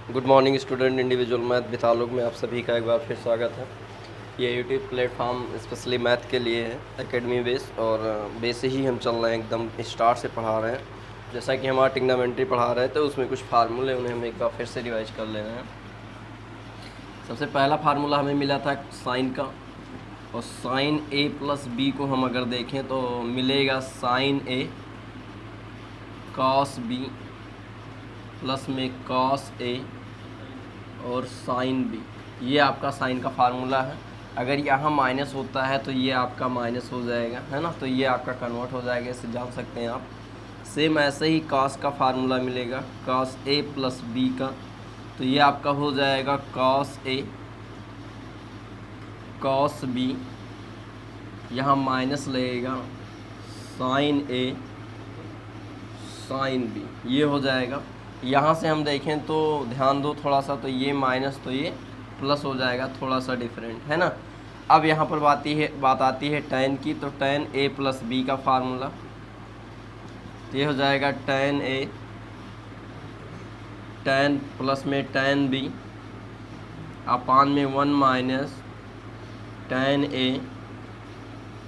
Good morning student, individual math with ताल्लुक में आप सभी का एक बार फिर स्वागत है। ये यूट्यूब प्लेटफॉर्म स्पेशली मैथ के लिए है, एकेडमी बेस, और बेस ही हम चल रहे हैं, एकदम स्टार्ट से पढ़ा रहे हैं। जैसा कि हमारा टिग्नोमेट्री पढ़ा रहे थे, उसमें कुछ फार्मूले उन्हें हम एक बार फिर से रिवाइज कर ले रहे हैं। सबसे पहला फार्मूला हमें मिला था साइन का, और साइन ए प्लस बी को हम अगर देखें तो मिलेगा sign A cos B plus में कॉस ए और साइन बी। ये आपका साइन का फार्मूला है। अगर यहाँ माइनस होता है तो ये आपका माइनस हो जाएगा, है ना, तो ये आपका कन्वर्ट हो जाएगा, इसे जान सकते हैं आप। सेम ऐसे ही कॉस का फार्मूला मिलेगा, कॉस ए प्लस बी का, तो ये आपका हो जाएगा कॉस ए कॉस बी, यहाँ माइनस लगेगा साइन ए साइन बी, ये हो जाएगा। यहाँ से हम देखें तो ध्यान दो थोड़ा सा, तो ये माइनस तो ये प्लस हो जाएगा, थोड़ा सा डिफरेंट, है ना। अब यहाँ पर बात आती है tan की, तो tan a प्लस बी का फार्मूला, तो ये हो जाएगा tan a tan प्लस में tan b अपान में 1 minus tan a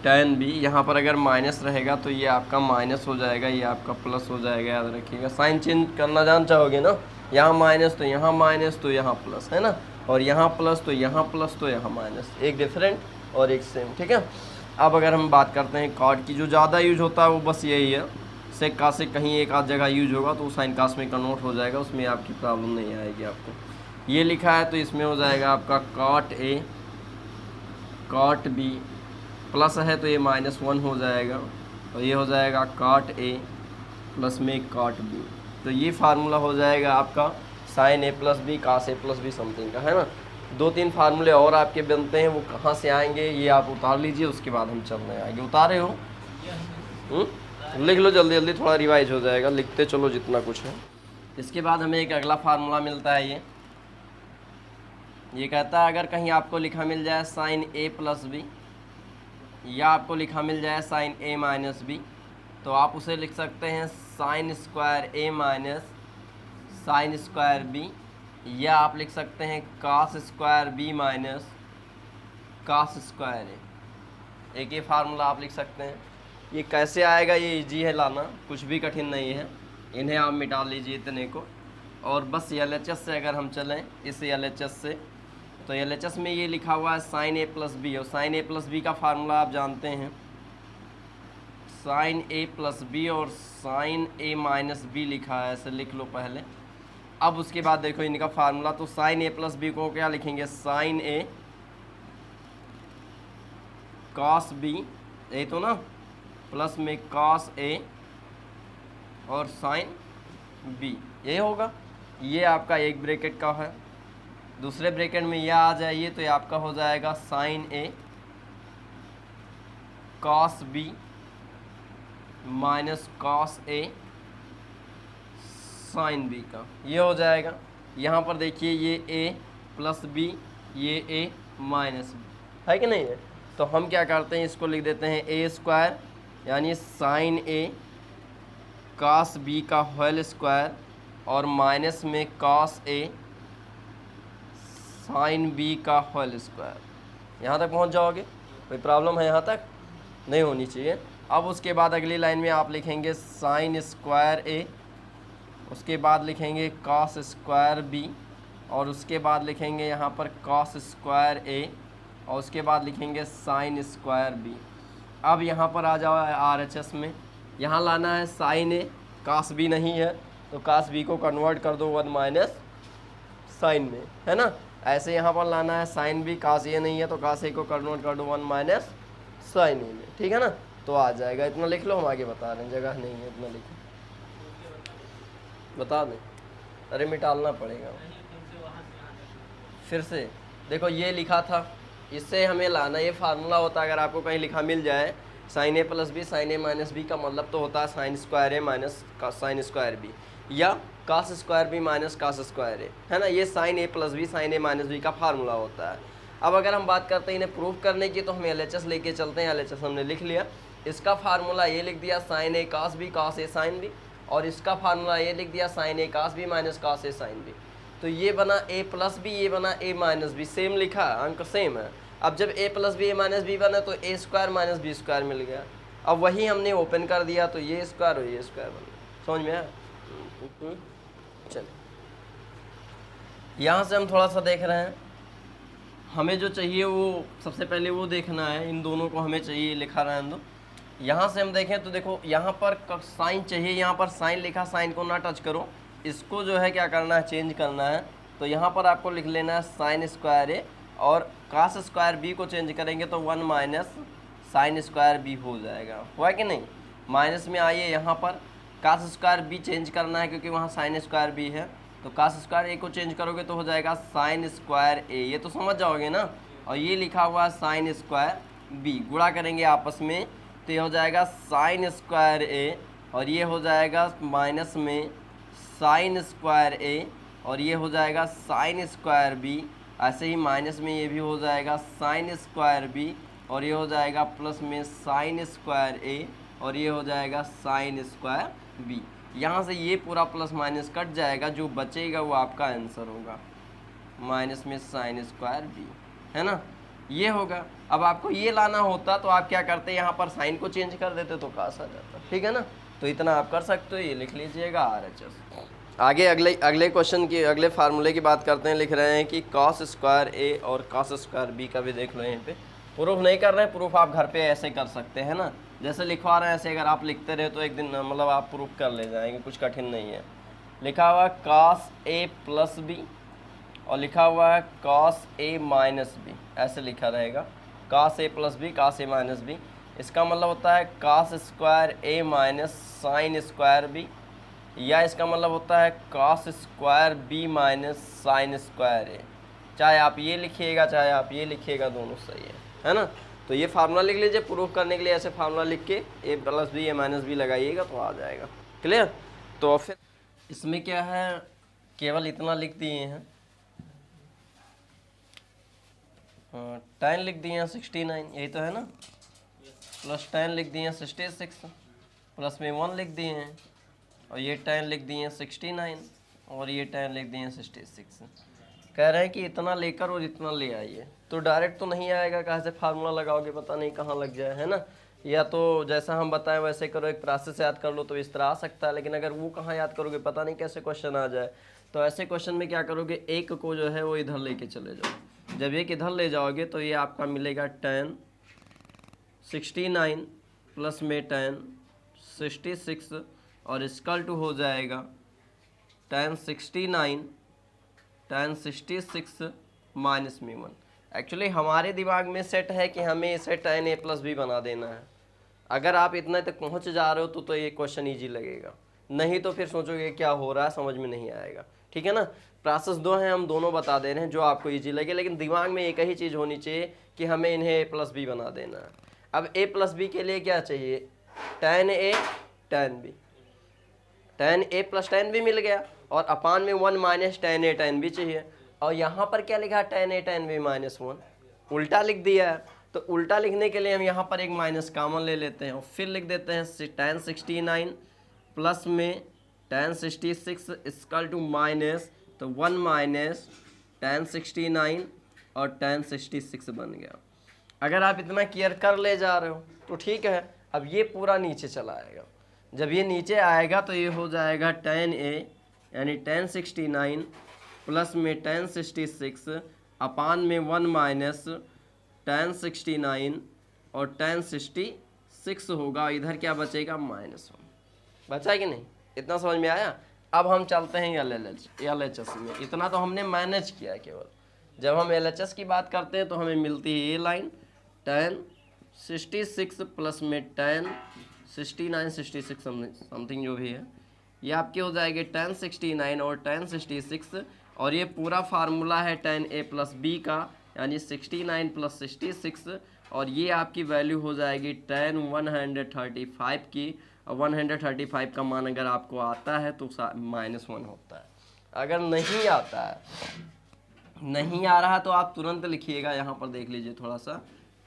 tan b। यहाँ पर अगर माइनस रहेगा तो ये आपका माइनस हो जाएगा, ये आपका प्लस हो जाएगा, याद रखिएगा। साइन चेंज करना जान चाहोगे ना, यहाँ माइनस तो यहाँ माइनस तो यहाँ प्लस, है ना, और यहाँ प्लस तो यहाँ प्लस तो यहाँ माइनस, एक डिफरेंट और एक सेम, ठीक है। अब अगर हम बात करते हैं कॉट की, जो ज़्यादा यूज होता है वो बस यही है, सेक का से कहीं एक आध जगह यूज होगा तो साइन कास में कन्वर्ट हो जाएगा, उसमें आपकी प्रॉब्लम नहीं आएगी आपको। ये लिखा है तो इसमें हो जाएगा आपका cot A cot B, plus है तो ये -1 हो जाएगा, और ये हो जाएगा कॉट ए प्लस में कॉट बी। तो ये फार्मूला हो जाएगा आपका sin A plus B cos A plus B something का, है ना। 2-3 फार्मूले और आपके बनते हैं, वो कहाँ से आएंगे ये आप उतार लीजिए, उसके बाद हम चल रहे आगे। उतारे हो? लिख लो जल्दी जल्दी, थोड़ा रिवाइज हो जाएगा, लिखते चलो जितना कुछ है। इसके बाद हमें एक अगला फार्मूला मिलता है, ये कहता है अगर कहीं आपको लिखा मिल जाए साइन ए प्लस बी, या आपको लिखा मिल जाए साइन ए माइनस बी, तो आप उसे लिख सकते हैं sine square A minus sine square B, या आप लिख सकते हैं cos square B minus cos square A. एक ये फार्मूला आप लिख सकते हैं। ये कैसे आएगा, ये इजी है लाना, कुछ भी कठिन नहीं है। इन्हें आप मिटा लीजिए इतने को, और बस LHS से अगर हम चलें, इस LHS से, तो LHS में ये लिखा हुआ है साइन ए प्लस बी, और साइन ए प्लस बी का फार्मूला आप जानते हैं, साइन ए प्लस बी और साइन ए माइनस बी लिखा है, ऐसे लिख लो पहले। अब उसके बाद देखो इनका फार्मूला, तो साइन ए प्लस बी को क्या लिखेंगे, साइन ए कॉस बी, यही तो ना, प्लस में कॉस ए और साइन बी, यही होगा। ये आपका एक ब्रैकेट का है, दूसरे ब्रैकेट में यह आ जाइए तो ये आपका हो जाएगा sign A cos B minus cos A sine B का, ये हो जाएगा। यहाँ पर देखिए ये ए प्लस बी, ये ए माइनस बी, है कि नहीं है। तो हम क्या करते हैं, इसको लिख देते हैं ए स्क्वायर, यानी साइन ए कॉस बी का होल स्क्वायर, और माइनस में कॉस ए साइन बी का होल स्क्वायर। यहाँ तक पहुँच जाओगे, कोई प्रॉब्लम है यहाँ तक? नहीं होनी चाहिए। अब उसके बाद अगली लाइन में आप लिखेंगे साइन स्क्वायर ए, उसके बाद लिखेंगे कॉस स्क्वायर बी, और उसके बाद लिखेंगे यहाँ पर कॉस स्क्वायर ए, और उसके बाद लिखेंगे साइन स्क्वायर बी। अब यहाँ पर आ जाओ RHS में, यहाँ लाना है साइन ए, कास बी नहीं है तो कास बी को कन्वर्ट कर दो 1 माइनस साइन में, है ना। ऐसे यहाँ पर लाना है साइन बी, कास ए नहीं है तो कास ए को कन्वर्ट कर दो 1 माइनस साइन ए में, ठीक है ना। तो आ जाएगा, इतना लिख लो, हम आगे बता रहे हैं, जगह नहीं है, इतना लिखो, बता दें। अरे मिटालना पड़ेगा फिर से। देखो ये लिखा था, इससे हमें लाना, ये फार्मूला होता है। अगर आपको कहीं लिखा मिल जाए sine A plus B sine A minus B, का मतलब तो होता है sine square A minus sine square B, या cos square B minus cos square A, है ना। ये sine A plus B sine A minus B का फार्मूला होता है। अब अगर हम बात करते हैं इन्हें प्रूफ करने की, तो हम LHS लेके चलते हैं। LHS हमने लिख लिया, इसका फार्मूला ये लिख दिया साइन ए कास बी कास ए साइन बी, और इसका फार्मूला ये लिख दिया साइन ए कास बी माइनस कास ए साइन बी। तो ये बना a प्लस बी, ये बना a माइनस बी, सेम लिखा, अंक सेम है। अब जब a plus B, a minus B बना तो a square minus B square मिल गया। अब वही हमने ओपन कर दिया तो ये स्क्वायर और ये स्क्वायर बन गया। समझ में आया? चलिए यहाँ से हम थोड़ा सा देख रहे हैं, हमें जो चाहिए वो सबसे पहले वो देखना है, इन दोनों को हमें चाहिए, लिखा रहे हैं हम। यहाँ से हम देखें तो देखो यहाँ पर साइन चाहिए, यहाँ पर साइन लिखा, साइन को ना टच करो, इसको जो है क्या करना है, चेंज करना है। तो यहाँ पर आपको लिख लेना है साइन स्क्वायर ए, और कास स्क्वायर बी को चेंज करेंगे तो 1 माइनस साइन स्क्वायर बी हो जाएगा। हुआ कि नहीं? माइनस में आइए, यहाँ पर कास स्क्वायर बी चेंज करना है क्योंकि वहाँ साइन स्क्वायर बी है, तो कास स्क्वायर ए को चेंज करोगे तो हो जाएगा साइन स्क्वायर ए, ये तो समझ जाओगे ना। और ये लिखा हुआ है साइन स्क्वायर बी, गुणा करेंगे आपस में तो ये हो जाएगा साइन स्क्वायर ए, और ये हो जाएगा माइनस में साइन स्क्वायर ए, और ये हो जाएगा साइन स्क्वायर बी। ऐसे ही माइनस में ये भी हो जाएगा साइन स्क्वायर बी, और ये हो जाएगा प्लस में साइन स्क्वायर ए, और ये हो जाएगा साइन स्क्वायर बी। यहाँ से ये पूरा प्लस माइनस कट जाएगा, जो बचेगा वो आपका आंसर होगा, माइनस में साइन स्क्वायर बी, है ना, ये होगा। अब आपको ये लाना होता तो आप क्या करते, यहाँ पर साइन को चेंज कर देते तो कास आ जाता, ठीक है ना। तो इतना आप कर सकते हो, ये लिख लीजिएगा RHS। आगे अगले क्वेश्चन की, अगले फार्मूले की बात करते हैं। लिख रहे हैं कि कॉस स्क्वायर ए और कॉस स्क्वायर बी का भी देख लो, यहाँ पे प्रूफ नहीं कर रहे हैं, प्रूफ आप घर पे ऐसे कर सकते हैं ना, जैसे लिखवा रहे हैं ऐसे अगर आप लिखते रहे तो एक दिन मतलब आप प्रूफ कर ले जाएंगे, कुछ कठिन नहीं है। लिखा हुआ है कॉस ए प्लस बी, और लिखा हुआ है कॉस ए माइनस बी, ऐसे लिखा रहेगा, cos A plus B, cos A minus B. इसका मतलब होता है cos square A minus sine square B, या इसका मतलब होता है cos square B minus sine square A. चाहे आप ये लिखिएगा चाहे आप ये लिखिएगा, दोनों सही है ना। तो ये फार्मूला लिख लीजिए, प्रूफ करने के लिए ऐसे फार्मूला लिख के ए प्लस बी ए माइनस बी लगाइएगा तो आ जाएगा। क्लियर? तो फिर इसमें क्या है, केवल इतना लिख दिए हैं, tan लिख दिए हैं 69, यही तो है ना, प्लस tan लिख दिए हैं 66, प्लस में 1 लिख दिए हैं, और ये tan लिख दिए हैं 69, और ये tan लिख दिए हैं 66। कह रहे हैं कि इतना लेकर और इतना ले आइए, तो डायरेक्ट तो नहीं आएगा, कहाँ से फार्मूला लगाओगे पता नहीं कहाँ लग जाए, है ना। या तो जैसा हम बताएं वैसे करो, एक प्रोसेस याद कर लो तो इस तरह आ सकता है, लेकिन अगर वो कहाँ याद करोगे पता नहीं कैसे क्वेश्चन आ जाए। तो ऐसे क्वेश्चन में क्या करोगे, एक को जो है वो इधर लेके चले जाओ। जब एक इधर ले जाओगे तो ये आपका मिलेगा tan 69 प्लस में tan 66, और इक्वल टू हो जाएगा tan 69 tan 66 माइनस में 1। एक्चुअली हमारे दिमाग में सेट है कि हमें इसे tan a प्लस बी बना देना है। अगर आप इतना तक पहुंच जा रहे हो तो ये क्वेश्चन इजी लगेगा, नहीं तो फिर सोचोगे क्या हो रहा है, समझ में नहीं आएगा, ठीक है ना। प्रोसेस दो हैं, हम दोनों बता दे रहे हैं जो आपको इजी लगे, लेकिन दिमाग में एक ही चीज़ होनी चाहिए कि हमें इन्हें a प्लस बी बना देना है। अब a प्लस बी के लिए क्या चाहिए, tan a tan b, tan a plus tan b मिल गया, और अपान में 1 minus tan a tan b चाहिए। और यहाँ पर क्या लिखा, tan a tan b minus 1, उल्टा लिख दिया है। तो उल्टा लिखने के लिए हम यहाँ पर एक माइनस कॉमन ले लेते हैं, और फिर लिख देते हैं tan 69 प्लस में tan 66 इक्वल टू माइनस, तो 1 माइनस tan 69 और tan 66 बन गया। अगर आप इतना केयर कर ले जा रहे हो तो ठीक है। अब ये पूरा नीचे चला आएगा, जब ये नीचे आएगा तो ये हो जाएगा tan a यानी tan 69 प्लस में tan 66 अपान में 1 माइनस tan 69 और tan 66 होगा, इधर क्या बचेगा, -1 बचा कि नहीं। इतना समझ में आया। अब हम चलते हैं LHS में। इतना तो हमने मैनेज किया केवल। जब हम LHS की बात करते हैं तो हमें मिलती है ये लाइन tan 66 प्लस में tan 69 66 समथिंग जो भी है, ये आपके हो जाएगी tan 69 और tan 66, और ये पूरा फार्मूला है tan a प्लस b का, यानी 69 प्लस 66, और ये आपकी वैल्यू हो जाएगी tan 135 की। और 135 का मान अगर आपको आता है तो -1 होता है। अगर नहीं आता है, नहीं आ रहा तो आप तुरंत लिखिएगा, यहाँ पर देख लीजिए थोड़ा सा,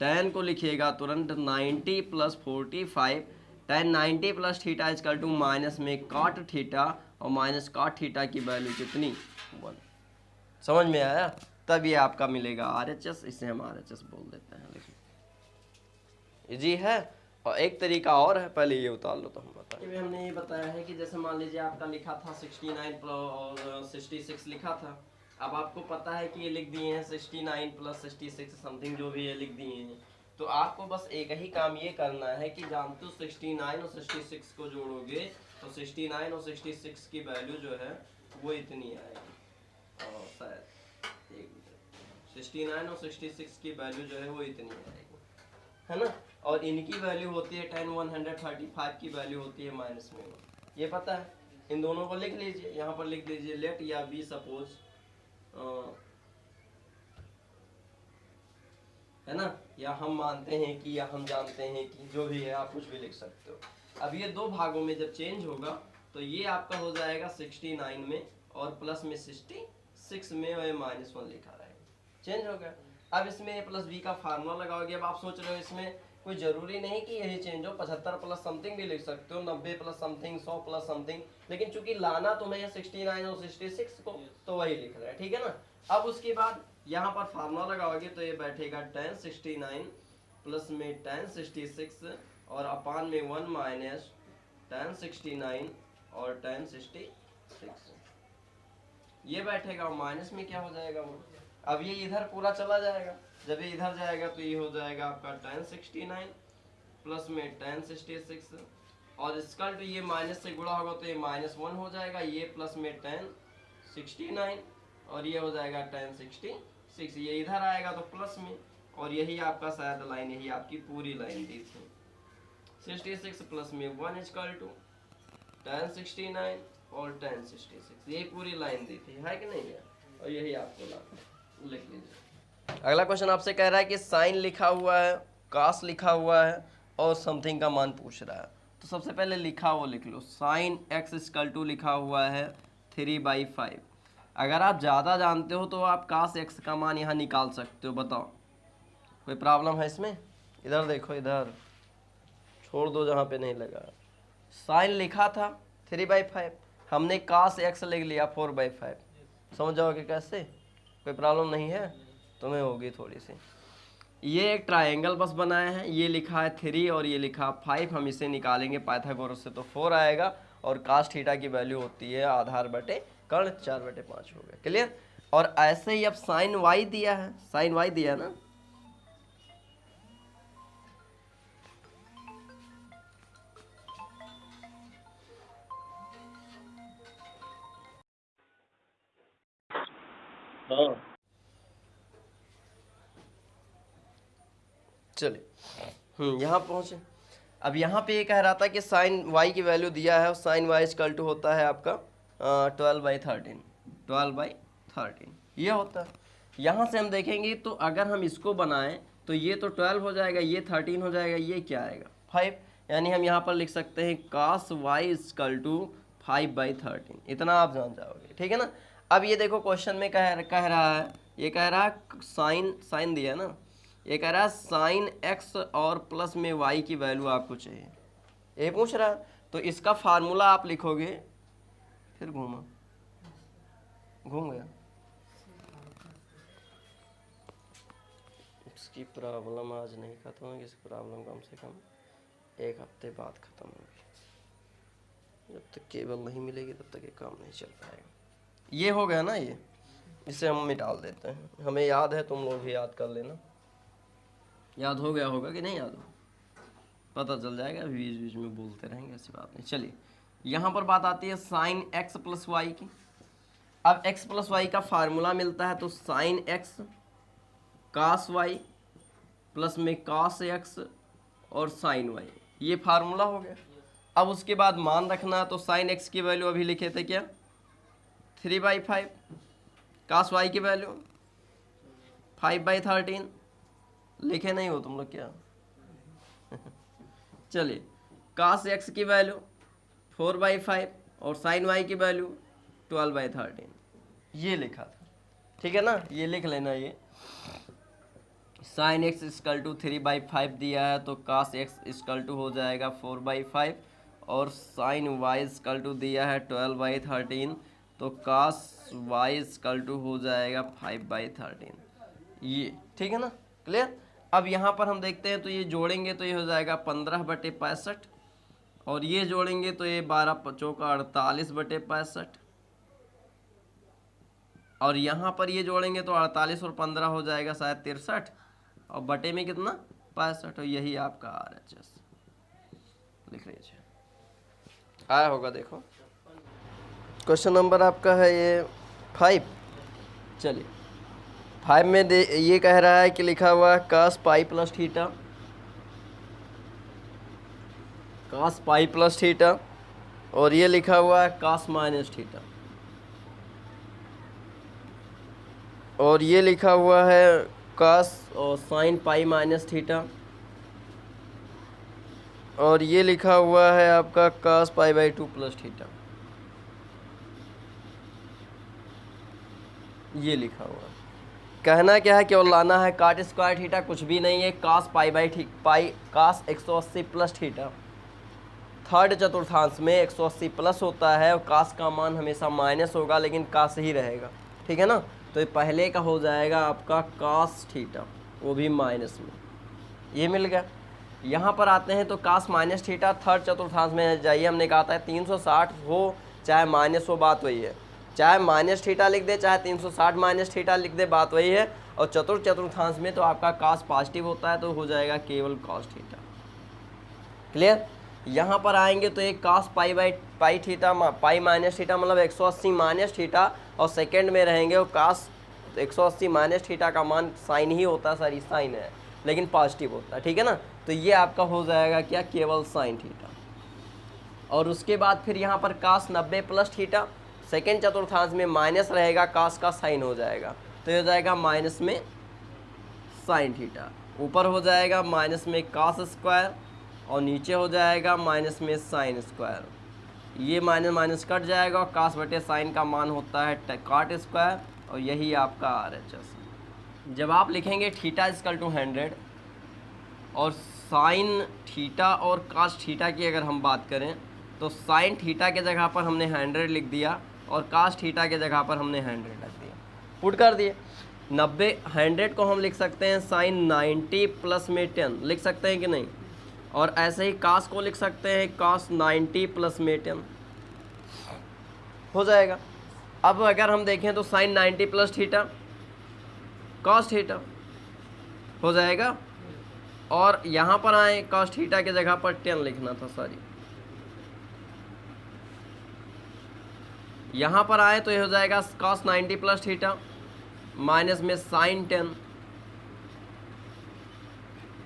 tan को लिखिएगा तुरंत 90 plus 45, tan 90 plus theta equal to minus में cot थीटा, और माइनस cot थीटा की वैल्यू कितनी, 1। समझ में आया? तब ये आपका मिलेगा RHS, इसे हम RHS बोल देते हैं। देखिए इजी है। और एक तरीका और है, पहले ये उतार लो तो हम बताएं। हमने ये बताया है कि जैसे मान लीजिए आपका लिखा था 69 और 66 लिखा था। अब आपको पता है कि ये लिख दिए हैं 69 प्लस 66 समथिंग जो भी ये लिख दिए हैं। तो आपको बस एक ही काम ये करना है कि जानते हो 69 और 66 को जोड़ोगे तो 69 और 66 की वैल्यू जो है वो इतनी आएगी। और शायद 69 और 66 की वैल्यू जो है वो इतनी आएगी, है ना। और इनकी वैल्यू होती है 10 135 की वैल्यू होती है माइनस में 1। ये पता है। इन दोनों को लिख लीजिए, यहाँ पर लिख लीजिए लेट या बी सपोज, है ना, या हम मानते हैं कि, या हम जानते हैं कि, जो भी है आप कुछ भी लिख सकते हो। अब ये दो भागों में जब चेंज होगा तो ये आपका हो जाएगा 69 में और प्लस में 66 में और -1 लिखा रहेगा, चेंज हो गया। अब इसमें a प्लस बी का फार्मूला लगाओगे। अब आप सोच रहे हो इसमें कोई जरूरी नहीं कि यही चेंज हो, 75 प्लस समथिंग भी लिख सकते हो, 90 प्लस समथिंग, 100 प्लस समथिंग, लेकिन चूंकि लाना तुम्हें 69 और 66 को तो वही लिख रहे हैं, ठीक है ना। अब उसके बाद यहाँ पर फार्मूला लगाओगे तो ये बैठेगा 10 69 प्लस में 10 66 और अपान में 1 माइनस 10 69 और 10 66, ये बैठेगा। माइनस में क्या हो जाएगा वो, अब ये इधर पूरा चला जाएगा। जब ये इधर जाएगा तो ये हो जाएगा आपका 10 69 प्लस में 10 66 और इसका तो ये माइनस से गुणा होगा तो ये -1 हो जाएगा, ये प्लस में 10 69 और ये हो जाएगा 10 66, ये इधर आएगा तो प्लस में। और यही आपका शायद लाइन, यही आपकी पूरी लाइन दी थी। 66 प्लस में 1 इक्वल टू 10 69 और 10 66, यही पूरी लाइन दी थी, है कि नहीं है। और यही आपको लिख लीजिए। अगला क्वेश्चन आपसे कह रहा है कि साइन लिखा हुआ है, कास लिखा हुआ है और समथिंग का मान पूछ रहा है। तो सबसे पहले लिखा हुआ लिख लो। साइन x इक्वल टू लिखा हुआ है 3/5। अगर आप ज़्यादा जानते हो तो आप कास x का मान यहाँ निकाल सकते हो। बताओ कोई प्रॉब्लम है इसमें? इधर देखो, इधर छोड़ दो जहाँ पे नहीं लगा। साइन लिखा था 3/5, हमने कास x लिख लिया 4/5। समझ जाओगे कैसे? कोई प्रॉब्लम नहीं है? तुम्हें होगी थोड़ी सी। ये एक ट्रायंगल बस बनाए हैं, ये लिखा है 3 और ये लिखा 5, हम इसे निकालेंगे पाइथागोरस से तो 4 आएगा और कास थीटा की वैल्यू होती है आधार बटे कर्ण 4/5 हो गया। क्लियर? और ऐसे ही अब साइन y दिया है, साइन y दिया है ना, हाँ चलिए यहाँ पहुँचे। अब यहाँ पे ये कह रहा था कि साइन y की वैल्यू दिया है और साइन y इक्वल टू होता है आपका 12/13, 12/13 ये होता है। यहाँ से हम देखेंगे तो अगर हम इसको बनाएं तो ये तो 12 हो जाएगा, ये 13 हो जाएगा, ये क्या आएगा 5। यानी हम यहाँ पर लिख सकते हैं cos y इक्वल टू 5/13, इतना आप जान जाओगे, ठीक है ना। अब ये देखो क्वेश्चन में कह रहा है, ये कह रहा है साइन दिया है ना, ये कह रहा है साइन x और प्लस में y की वैल्यू आपको चाहिए, ये पूछ रहा है। तो इसका फार्मूला आप लिखोगे, फिर घूम गया। इसकी प्रॉब्लम आज नहीं खत्म होगी, इसकी प्रॉब्लम कम से कम 1 हफ्ते बाद खत्म होगी। जब तक केबल नहीं मिलेगी तब तक ये काम नहीं चल पाएगा। ये हो गया ना, ये इसे हम मिटाल देते हैं। हमें याद है, तुम लोग भी याद कर लेना। याद हो गया होगा कि नहीं याद हो, पता चल जाएगा, बीच बीच में बोलते रहेंगे, ऐसी बात नहीं। चलिए यहाँ पर बात आती है साइन x प्लस वाई की। अब x प्लस वाई का फार्मूला मिलता है तो साइन x कास y प्लस में कास x और साइन y, ये फार्मूला हो गया। अब उसके बाद मान रखना, तो साइन x की वैल्यू अभी लिखे थे क्या 3/5, कास y की वैल्यू 5/13, लिखे नहीं हो तुम लोग क्या? चलिए कास x की वैल्यू 4/5 और साइन y की वैल्यू 12/13, ये लिखा था, ठीक है ना। ये लिख लेना, ये साइन x इक्वल टू 3/5 दिया है तो कास x इक्वल टू हो जाएगा 4/5 और साइन y इक्वल टू दिया है 12/13 तो cos y इक्वल टू हो जाएगा 5/13। ये ठीक है ना, क्लियर। अब यहाँ पर हम देखते हैं तो ये जोड़ेंगे तो ये हो जाएगा 15/65 और ये जोड़ेंगे तो ये 12×5 = 48/65 और यहाँ पर ये जोड़ेंगे तो 48 और 15 हो जाएगा शायद 63 और बटे में कितना 65 और यही आपका RHS लिख लीजिए। आया होगा, देखो क्वेश्चन नंबर आपका है ये 5। चलिए 5 में ये कह रहा है कि लिखा हुआ है cos पाई प्लस थीटा और ये लिखा हुआ है cos माइनस थीटा और ये लिखा हुआ है cos और sin पाई माइनस थीटा और ये लिखा हुआ है आपका cos π/2 प्लस थीटा। ये लिखा हुआ है, कहना क्या है, केवल लाना है cot स्क्वायर थीटा, कुछ भी नहीं है। cos पाई cos 180 प्लस थीटा, थर्ड चतुर्थांश में 180 प्लस होता है और cos का मान हमेशा माइनस होगा लेकिन cos ही रहेगा, ठीक है ना। तो ये पहले का हो जाएगा आपका cos थीटा, वो भी माइनस में, ये मिल गया। यहाँ पर आते हैं तो cos माइनस थीटा, थर्ड चतुर्थांश में जाइए, हमने कहा था 360 हो चाहे माइनस हो, बात वही है। चाहे माइनस थीटा लिख दे चाहे 360 माइनस थीटा लिख दे, बात वही है। और चतुर्थांश में तो आपका cos पॉजिटिव होता है तो हो जाएगा केवल cos थीटा, क्लियर। यहाँ पर आएंगे तो एक cos पाई थीटा पाई माइनस थीटा मतलब 180 माइनस थीटा और सेकंड में रहेंगे और cos 180 माइनस थीटा का मान साइन ही होता है, सॉरी साइन है लेकिन पॉजिटिव होता है, ठीक है ना। तो ये आपका हो जाएगा क्या, केवल साइन थीटा। और उसके बाद फिर यहाँ पर cos 90 प्लस थीटा, सेकेंड चतुर्थांश में माइनस रहेगा, cos का साइन हो जाएगा तो ये हो जाएगा माइनस में साइन थीटा, ऊपर हो जाएगा माइनस में cos स्क्वायर और नीचे हो जाएगा माइनस में साइन स्क्वायर। ये माइनस माइनस कट जाएगा और cos बटे साइन का मान होता है cot स्क्वायर और यही आपका RHS। जब आप लिखेंगे थीटा इक्वल टू 100 और साइन थीटा और cos थीटा की अगर हम बात करें तो साइन थीटा के जगह पर हमने 100 लिख दिया और cos थीटा के जगह पर हमने 100 रख दिया, पुट कर दिए। 100 को हम लिख सकते हैं साइन 90 प्लस में 10 लिख सकते हैं कि नहीं, और ऐसे ही cos को लिख सकते हैं cos 90 प्लस में 10 हो जाएगा। अब अगर हम देखें तो sin 90 plus theta cos theta हो जाएगा और यहाँ पर आए cos थीटा के जगह पर 10 लिखना था, सॉरी यहाँ पर आए तो ये हो जाएगा cos 90 प्लस थीटा माइनस में साइन 10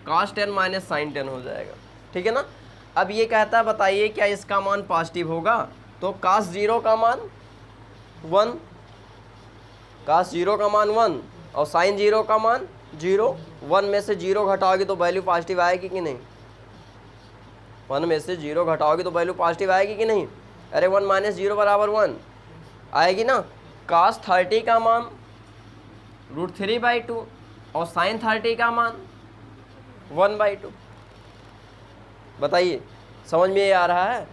cos 10 माइनस साइन 10 हो जाएगा, ठीक है ना। अब ये कहता है बताइए क्या इसका मान पॉजिटिव होगा, तो cos 0 का मान 1, cos 0 का मान 1 और साइन 0 का मान 0। 1 में से 0 घटाओगे तो वैल्यू पॉजिटिव आएगी कि नहीं, 1 में से 0 घटाओगे तो वैल्यू पॉजिटिव आएगी कि नहीं। अरे 1 माइनस 0 बराबर 1 आएगी ना। cos 30 का मान √3/2 और साइन 30 का मान 1/2। बताइए समझ में ये आ रहा है।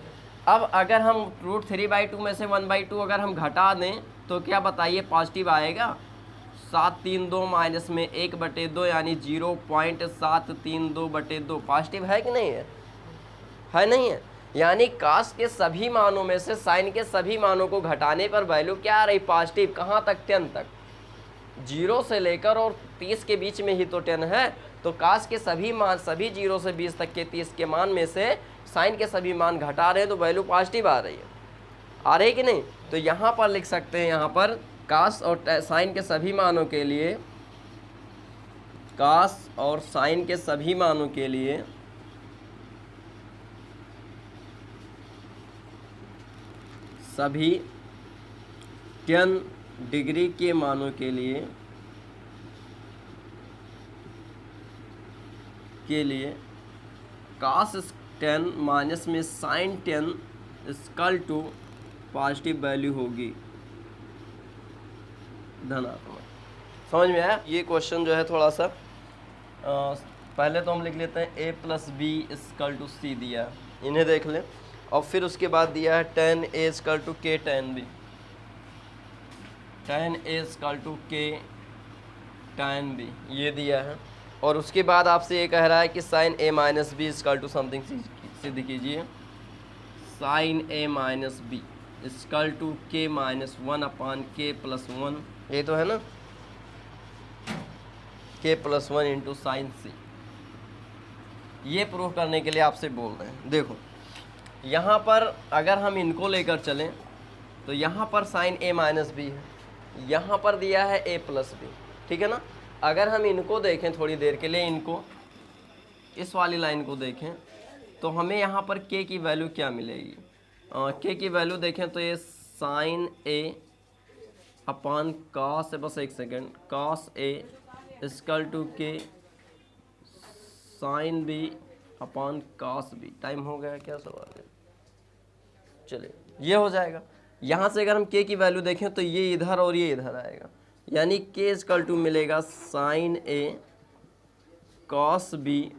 अब अगर हम √3/2 में से 1/2 अगर हम घटा दें तो क्या बताइए पॉजिटिव आएगा। 732 माइनस में 1/2 यानी 0.732/2 पॉजिटिव है कि नहीं है, है नहीं है। यानी cos के सभी मानों में से साइन के सभी मानों को घटाने पर वैल्यू क्या आ रही, पॉजिटिव। कहाँ तक, 10 तक, 0 से लेकर और 30 के बीच में ही तो 10 है। तो cos के सभी मान, सभी 0 से 20 तक के 30 के मान में से साइन के सभी मान घटा रहे हैं तो वैल्यू पॉजिटिव आ रही है, आ रही कि नहीं। तो यहाँ पर लिख सकते हैं, यहाँ पर cos और साइन के सभी मानों के लिए, cos और साइन के सभी मानों के लिए सभी 10 डिग्री के मानों के लिए cos 10 माइनस में sin 10 equal to positive value होगी, धनात्मक। समझ में आया। ये क्वेश्चन जो है थोड़ा सा पहले तो हम लिख लेते हैं a + b = c दिया, इन्हें देख लें। और फिर उसके बाद दिया है tan a = k tan b। tan A equal to के tan B, ये दिया है। और उसके बाद आपसे ये कह रहा है कि sin A minus B equal to something सिद्ध कीजिए। sin A minus B equal to के माइनस 1 अपान के प्लस 1, ये तो है ना, के प्लस 1 इंटू साइन सी। ये प्रूफ करने के लिए आपसे बोल रहे हैं। देखो यहाँ पर अगर हम इनको लेकर चलें तो यहाँ पर साइन ए माइनस बी है, यहाँ पर दिया है ए प्लस बी, ठीक है ना। अगर हम इनको देखें थोड़ी देर के लिए, इनको इस वाली लाइन को देखें तो हमें यहाँ पर के की वैल्यू क्या मिलेगी। के की वैल्यू देखें तो ये साइन ए अपान कॉस, बस एक second, cos A equal to K sine B upon cos B. Time हो गया क्या सवाल है? चलिए ये हो जाएगा। यहाँ से अगर हम के की वैल्यू देखें तो ये इधर और ये इधर आएगा, यानी के इक्वल टू मिलेगा साइन ए कॉस बी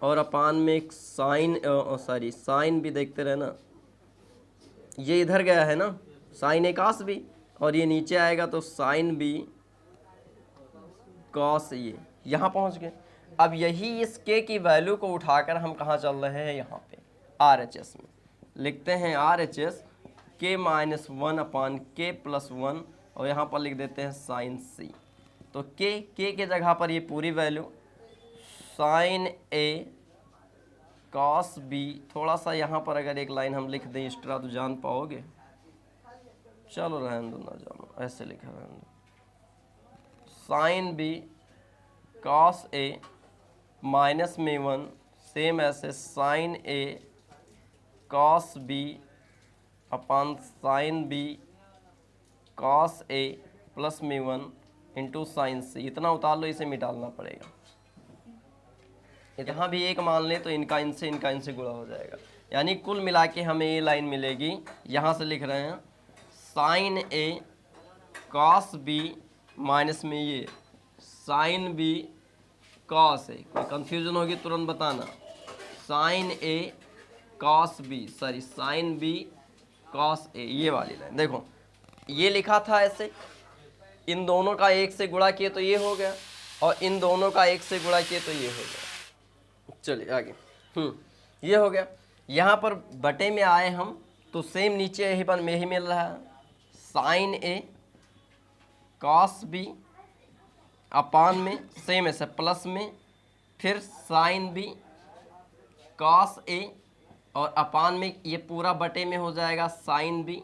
और अपान में एक साइन बी, देखते रहे ना, ये इधर गया है ना साइन ए कॉस बी, और ये नीचे आएगा तो साइन बी कॉस, ये यहाँ पहुँच गए। अब यही इस के की वैल्यू को उठाकर हम कहाँ चल रहे हैं, यहाँ पे RHS में लिखते हैं। RHS के माइनस 1 अपान के प्लस 1, और यहाँ पर लिख देते हैं साइन सी। तो के जगह पर ये पूरी value sign A cos B, थोड़ा सा यहाँ पर अगर एक लाइन हम लिख दें एक्स्ट्रा तो जान पाओगे, चलो रहने दो ना जानो, ऐसे लिखा रहने दो, sine B cos A minus में 1, सेम ऐसे sine A cos B upon sine B cos A plus में 1 इंटू साइन सी। इतना उतार लो, इसे मिटालना पड़ेगा। यहाँ भी एक मान लें तो इनका इनसे गुणा हो जाएगा, यानी कुल मिला के हमें ये लाइन मिलेगी। यहाँ से लिख रहे हैं sign A cos B minus में ये साइन बी कॉस ए। कोई कन्फ्यूजन होगी तुरंत बताना। Sine A cos B, sorry sine B cos A, ये वाली लाइन देखो, ये लिखा था ऐसे, इन दोनों का एक से गुणा किए तो ये हो गया, और इन दोनों का एक से गुणा किए तो ये हो गया। चलिए आगे, ये हो गया। यहाँ पर बटे में आए हम तो सेम नीचे यही पर में ही मिल रहा है साइन ए कॉस बी अपान में सेम ऐसे प्लस में फिर साइन बी कॉस ए, और अपान में ये पूरा बटे में हो जाएगा साइन बी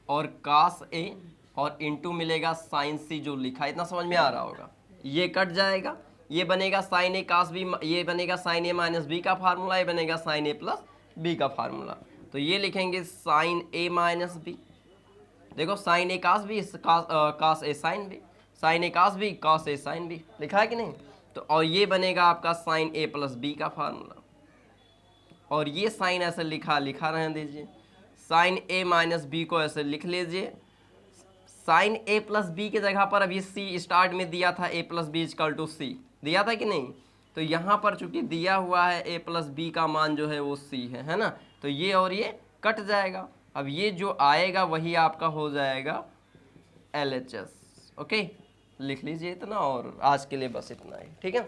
और कॉस ए, और इंटू मिलेगा साइन सी जो लिखा है। इतना समझ में आ रहा होगा। ये कट जाएगा, ये बनेगा साइन ए कॉस बी, ये बनेगा साइन ए माइनस बी का फार्मूला, ये बनेगा साइन ए प्लस बी का फार्मूला। तो ये लिखेंगे साइन ए माइनस बी, देखो sign A cos B cos A sine B, sine A cos B cos A sine B, लिखा है कि नहीं। तो और ये बनेगा आपका साइन ए प्लस बी का फार्मूला, और ये साइन ऐसे लिखा रहने दीजिए। साइन ए माइनस बी को ऐसे लिख लीजिए। साइन ए प्लस बी के जगह पर अभी सी स्टार्ट में दिया था, ए प्लस बी इक्वल टू सी दिया था कि नहीं। तो यहाँ पर चूंकि दिया हुआ है ए प्लस बी का मान जो है वो सी है ना, तो ये और ये कट जाएगा। अब ये जो आएगा वही आपका हो जाएगा LHS। ओके, लिख लीजिए इतना, और आज के लिए बस इतना ही, ठीक है।